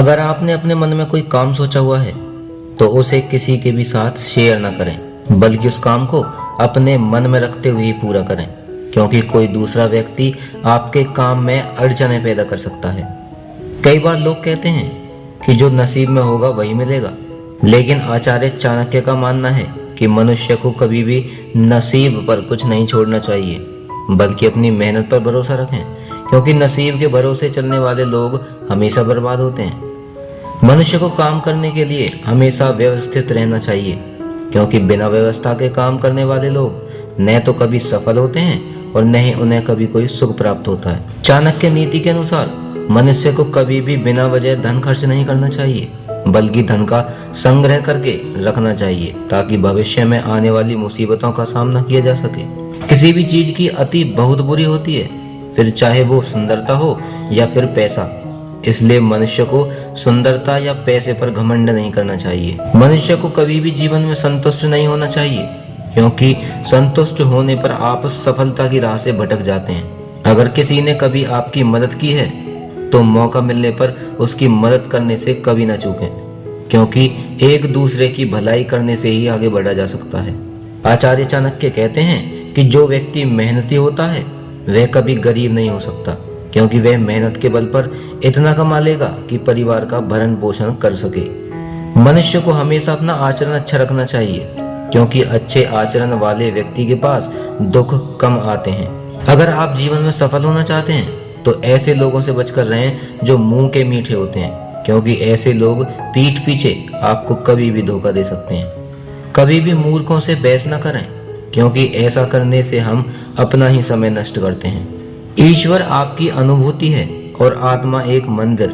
अगर आपने अपने मन में कोई काम सोचा हुआ है तो उसे किसी के भी साथ शेयर ना करें, बल्कि उस काम को अपने मन में रखते हुए ही पूरा करें, क्योंकि कोई दूसरा व्यक्ति आपके काम में अड़चनें पैदा कर सकता है। कई बार लोग कहते हैं कि जो नसीब में होगा वही मिलेगा, लेकिन आचार्य चाणक्य का मानना है कि मनुष्य को कभी भी नसीब पर कुछ नहीं छोड़ना चाहिए, बल्कि अपनी मेहनत पर भरोसा रखें, क्योंकि नसीब के भरोसे चलने वाले लोग हमेशा बर्बाद होते हैं। मनुष्य को काम करने के लिए हमेशा व्यवस्थित रहना चाहिए, क्योंकि बिना व्यवस्था के काम करने वाले लोग न तो कभी सफल होते हैं और न ही उन्हें कभी कोई सुख प्राप्त होता है। चाणक्य नीति के अनुसार मनुष्य को कभी भी बिना वजह धन खर्च नहीं करना चाहिए, बल्कि धन का संग्रह करके रखना चाहिए, ताकि भविष्य में आने वाली मुसीबतों का सामना किया जा सके। किसी भी चीज की अति बहुत बुरी होती है, फिर चाहे वो सुंदरता हो या फिर पैसा। इसलिए मनुष्य को सुंदरता या पैसे पर घमंड नहीं करना चाहिए। मनुष्य को कभी भी जीवन में संतुष्ट नहीं होना चाहिए, क्योंकि संतुष्ट होने पर आप सफलता की राह से भटक जाते हैं। अगर किसी ने कभी आपकी मदद की है तो मौका मिलने पर उसकी मदद करने से कभी ना चूकें, क्योंकि एक दूसरे की भलाई करने से ही आगे बढ़ा जा सकता है। आचार्य चाणक्य कहते हैं कि जो व्यक्ति मेहनती होता है वह कभी गरीब नहीं हो सकता, क्योंकि वह मेहनत के बल पर इतना कमा लेगा कि परिवार का भरण पोषण कर सके। मनुष्य को हमेशा अपना आचरण अच्छा रखना चाहिए, क्योंकि अच्छे आचरण वाले व्यक्ति के पास दुख कम आते हैं। अगर आप जीवन में सफल होना चाहते हैं तो ऐसे लोगों से बचकर रहें जो मुंह के मीठे होते हैं, क्योंकि ऐसे लोग पीठ पीछे आपको कभी भी धोखा दे सकते हैं। कभी भी मूर्खों से बहस न करें, क्योंकि ऐसा करने से हम अपना ही समय नष्ट करते हैं। ईश्वर आपकी अनुभूति है और आत्मा एक मंदिर,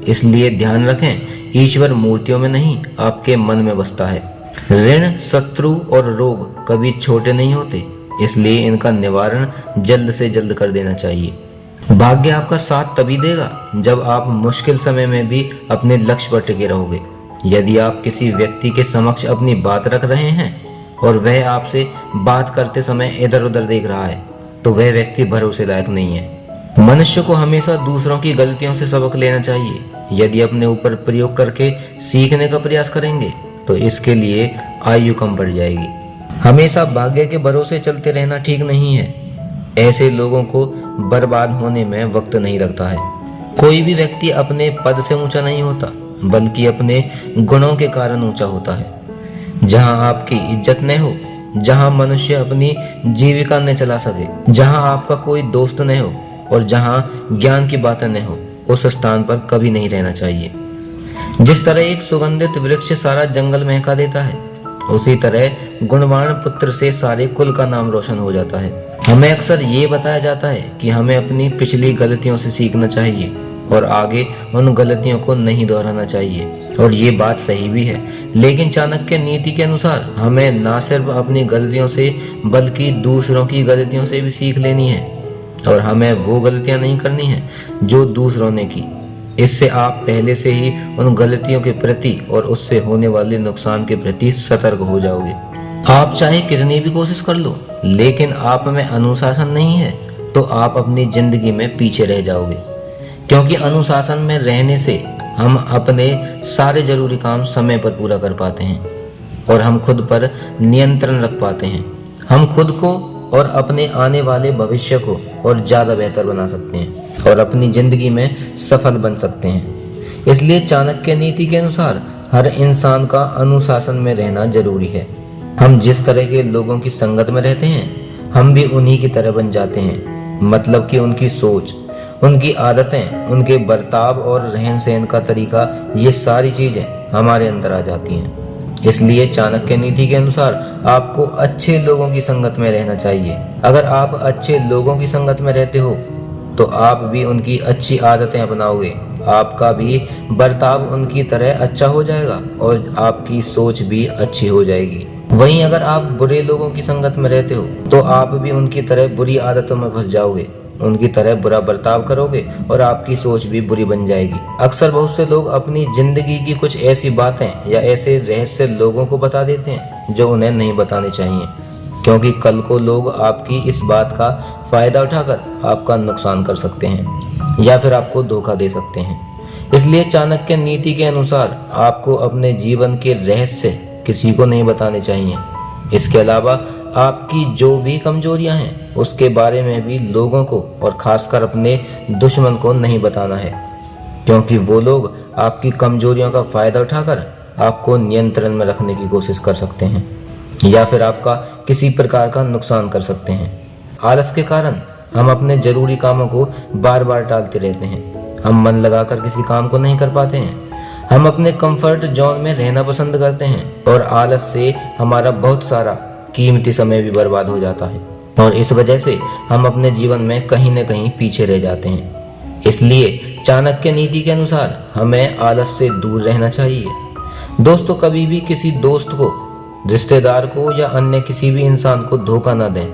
इसलिए ध्यान रखें, ईश्वर मूर्तियों में नहीं आपके मन में बसता है। ऋण, शत्रु और रोग कभी छोटे नहीं होते, इसलिए इनका निवारण जल्द से जल्द कर देना चाहिए। भाग्य आपका साथ तभी देगा जब आप मुश्किल समय में भी अपने लक्ष्य पर टिके रहोगे। यदि आप किसी व्यक्ति के समक्ष अपनी बात रख रहे हैं और वह आपसे बात करते समय इधर उधर देख रहा है, तो वह व्यक्ति भरोसे लायक नहीं है। मनुष्य को हमेशा दूसरों की गलतियों से सबक लेना चाहिए। यदि अपने ऊपर प्रयोग करके सीखने का प्रयास करेंगे तो इसके लिए आयु कम पड़ जाएगी। हमेशा भाग्य के भरोसे चलते रहना ठीक नहीं है। ऐसे लोगों को बर्बाद होने में वक्त नहीं लगता है। कोई भी व्यक्ति अपने पद से ऊंचा नहीं होता, बल्कि अपने गुणों के कारण ऊंचा होता है। जहां आपकी इज्जत न हो, जहां मनुष्य अपनी जीविका न चला सके, जहां आपका कोई दोस्त न हो और जहां ज्ञान की बातें न हो, उस स्थान पर कभी नहीं रहना चाहिए। जिस तरह एक सुगंधित वृक्ष सारा जंगल महका देता है, उसी तरह गुणवान पुत्र से सारे कुल का नाम रोशन हो जाता है। हमें अक्सर ये बताया जाता है कि हमें अपनी पिछली गलतियों से सीखना चाहिए और आगे उन गलतियों को नहीं दोहराना चाहिए, और ये बात सही भी है। लेकिन चाणक्य नीति के अनुसार हमें ना सिर्फ अपनी गलतियों से बल्कि दूसरों की गलतियों से भी सीख लेनी है, और हमें वो गलतियां नहीं करनी है जो दूसरों ने की। इससे आप पहले से ही उन गलतियों के प्रति और उससे होने वाले नुकसान के प्रति सतर्क हो जाओगे। आप चाहे कितनी भी कोशिश कर लो, लेकिन आप में अनुशासन नहीं है तो आप अपनी जिंदगी में पीछे रह जाओगे, क्योंकि अनुशासन में रहने से हम अपने सारे जरूरी काम समय पर पूरा कर पाते हैं और हम खुद पर नियंत्रण रख पाते हैं। हम खुद को और अपने आने वाले भविष्य को और ज्यादा बेहतर बना सकते हैं और अपनी जिंदगी में सफल बन सकते हैं। इसलिए चाणक्य नीति के अनुसार हर इंसान का अनुशासन में रहना जरूरी है। हम जिस तरह के लोगों की संगत में रहते हैं, हम भी उन्हीं की तरह बन जाते हैं। मतलब कि उनकी सोच, उनकी आदतें, उनके बर्ताव और रहन सहन का तरीका, ये सारी चीजें हमारे अंदर आ जाती हैं। इसलिए चाणक्य नीति के अनुसार आपको अच्छे लोगों की संगत में रहना चाहिए। अगर आप अच्छे लोगों की संगत में रहते हो तो आप भी उनकी अच्छी आदतें अपनाओगे, आपका भी बर्ताव उनकी तरह अच्छा हो जाएगा और आपकी सोच भी अच्छी हो जाएगी। वहीं अगर आप बुरे लोगों की संगत में रहते हो तो आप भी उनकी तरह बुरी आदतों में फंस जाओगे, उनकी तरह बुरा बर्ताव करोगे और आपकी सोच भी बुरी बन जाएगी। अक्सर बहुत से लोग अपनी जिंदगी की कुछ ऐसी बातें या ऐसे रहस्य लोगों को बता देते हैं जो उन्हें नहीं बताने चाहिए, क्योंकि कल को लोग आपकी इस बात का फायदा उठाकर आपका नुकसान कर सकते हैं या फिर आपको धोखा दे सकते हैं। इसलिए चाणक्य नीति के अनुसार आपको अपने जीवन के रहस्य किसी को नहीं बताने चाहिए। इसके अलावा आपकी जो भी कमजोरियां हैं उसके बारे में भी लोगों को और खासकर अपने दुश्मन को नहीं बताना है, क्योंकि वो लोग आपकी कमजोरियों का फायदा उठाकर आपको नियंत्रण में रखने की कोशिश कर सकते हैं या फिर आपका किसी प्रकार का नुकसान कर सकते हैं। आलस के कारण हम अपने जरूरी कामों को बार बार टालते रहते हैं। हम मन लगाकर किसी काम को नहीं कर पाते हैं। हम अपने कंफर्ट जोन में रहना पसंद करते हैं और आलस से हमारा बहुत सारा कीमती समय भी बर्बाद हो जाता है और इस वजह से हम अपने जीवन में कहीं न कहीं पीछे रह जाते हैं। इसलिए चाणक्य नीति के अनुसार हमें आलस से दूर रहना चाहिए। दोस्तों, कभी भी किसी दोस्त को, रिश्तेदार को या अन्य किसी भी इंसान को धोखा न दें,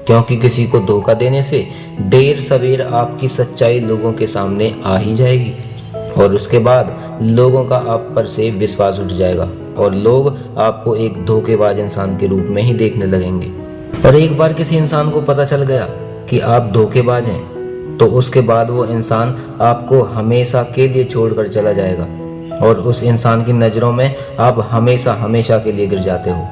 क्योंकि किसी को धोखा देने से देर सवेर आपकी सच्चाई लोगों के सामने आ ही जाएगी और उसके बाद लोगों का आप पर से विश्वास उठ जाएगा और लोग आपको एक धोखेबाज इंसान के रूप में ही देखने लगेंगे। और एक बार किसी इंसान को पता चल गया कि आप धोखेबाज हैं तो उसके बाद वो इंसान आपको हमेशा के लिए छोड़कर चला जाएगा और उस इंसान की नज़रों में आप हमेशा हमेशा के लिए गिर जाते हो।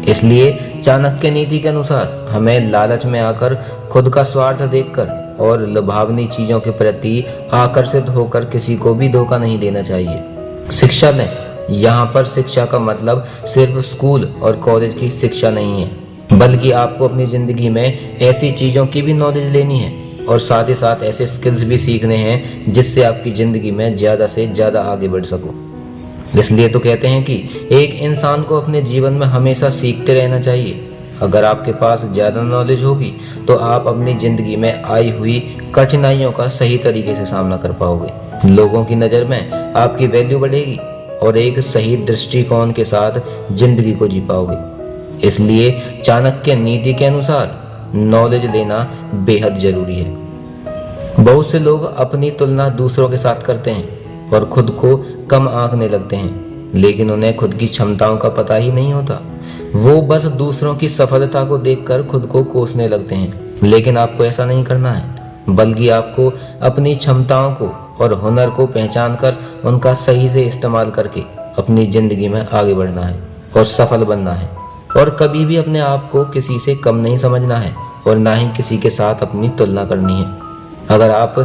इसलिए चाणक्य नीति के अनुसार हमें लालच में आकर खुद का स्वार्थ देखकर और लुभावनी चीजों के प्रति आकर्षित होकर किसी को भी धोखा नहीं देना चाहिए। शिक्षा लें। यहाँ पर शिक्षा का मतलब सिर्फ स्कूल और कॉलेज की शिक्षा नहीं है, बल्कि आपको अपनी जिंदगी में ऐसी चीजों की भी नॉलेज लेनी है और साथ ही साथ ऐसे स्किल्स भी सीखने हैं जिससे आपकी जिंदगी में ज्यादा से ज्यादा आगे बढ़ सको। इसलिए तो कहते हैं कि एक इंसान को अपने जीवन में हमेशा सीखते रहना चाहिए। अगर आपके पास ज़्यादा नॉलेज होगी तो आप अपनी ज़िंदगी में आई हुई कठिनाइयों का सही तरीके से सामना कर पाओगे। लोगों की नज़र में आपकी वैल्यू बढ़ेगी और एक सही दृष्टिकोण के साथ जिंदगी को जी पाओगे। इसलिए चाणक्य नीति के अनुसार नॉलेज लेना बेहद जरूरी है। बहुत से लोग अपनी तुलना दूसरों के साथ करते हैं और खुद को कम आंकने लगते हैं, लेकिन उन्हें खुद की क्षमताओं का पता ही नहीं होता। वो बस दूसरों की सफलता को देखकर खुद को कोसने लगते हैं, लेकिन आपको ऐसा नहीं करना है, बल्कि आपको अपनी क्षमताओं को और हुनर को पहचान कर उनका सही से इस्तेमाल करके अपनी जिंदगी में आगे बढ़ना है और सफल बनना है। और कभी भी अपने आप को किसी से कम नहीं समझना है और ना ही किसी के साथ अपनी तुलना करनी है। अगर आप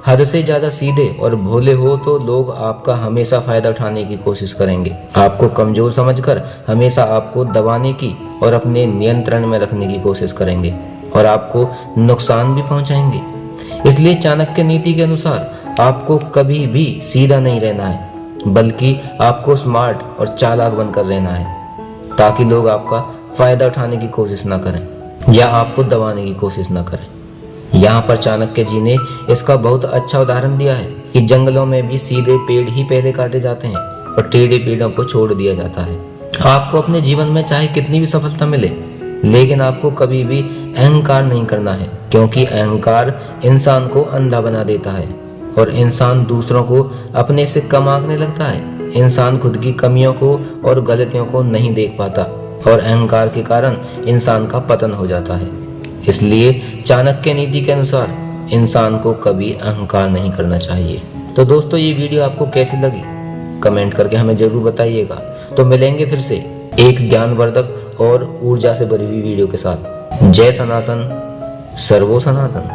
हद से ज्यादा सीधे और भोले हो तो लोग आपका हमेशा फायदा उठाने की कोशिश करेंगे, आपको कमजोर समझकर हमेशा आपको दबाने की और अपने नियंत्रण में रखने की कोशिश करेंगे और आपको नुकसान भी पहुंचाएंगे। इसलिए चाणक्य नीति के अनुसार आपको कभी भी सीधा नहीं रहना है, बल्कि आपको स्मार्ट और चालाक बनकर रहना है, ताकि लोग आपका फायदा उठाने की कोशिश ना करें या आपको दबाने की कोशिश ना करें। यहाँ पर चाणक्य जी ने इसका बहुत अच्छा उदाहरण दिया है कि जंगलों में भी सीधे पेड़ ही पहले काटे जाते हैं और टेढ़े पेड़ों को छोड़ दिया जाता है। आपको अपने जीवन में चाहे कितनी भी सफलता मिले, लेकिन आपको कभी भी अहंकार नहीं करना है, क्योंकि अहंकार इंसान को अंधा बना देता है और इंसान दूसरों को अपने से कम आंकने लगता है। इंसान खुद की कमियों को और गलतियों को नहीं देख पाता और अहंकार के कारण इंसान का पतन हो जाता है। इसलिए चाणक्य नीति के अनुसार इंसान को कभी अहंकार नहीं करना चाहिए। तो दोस्तों, ये वीडियो आपको कैसी लगी कमेंट करके हमें जरूर बताइएगा। तो मिलेंगे फिर से एक ज्ञानवर्धक और ऊर्जा से भरी हुई वीडियो के साथ। जय सनातन, सर्वो सनातन।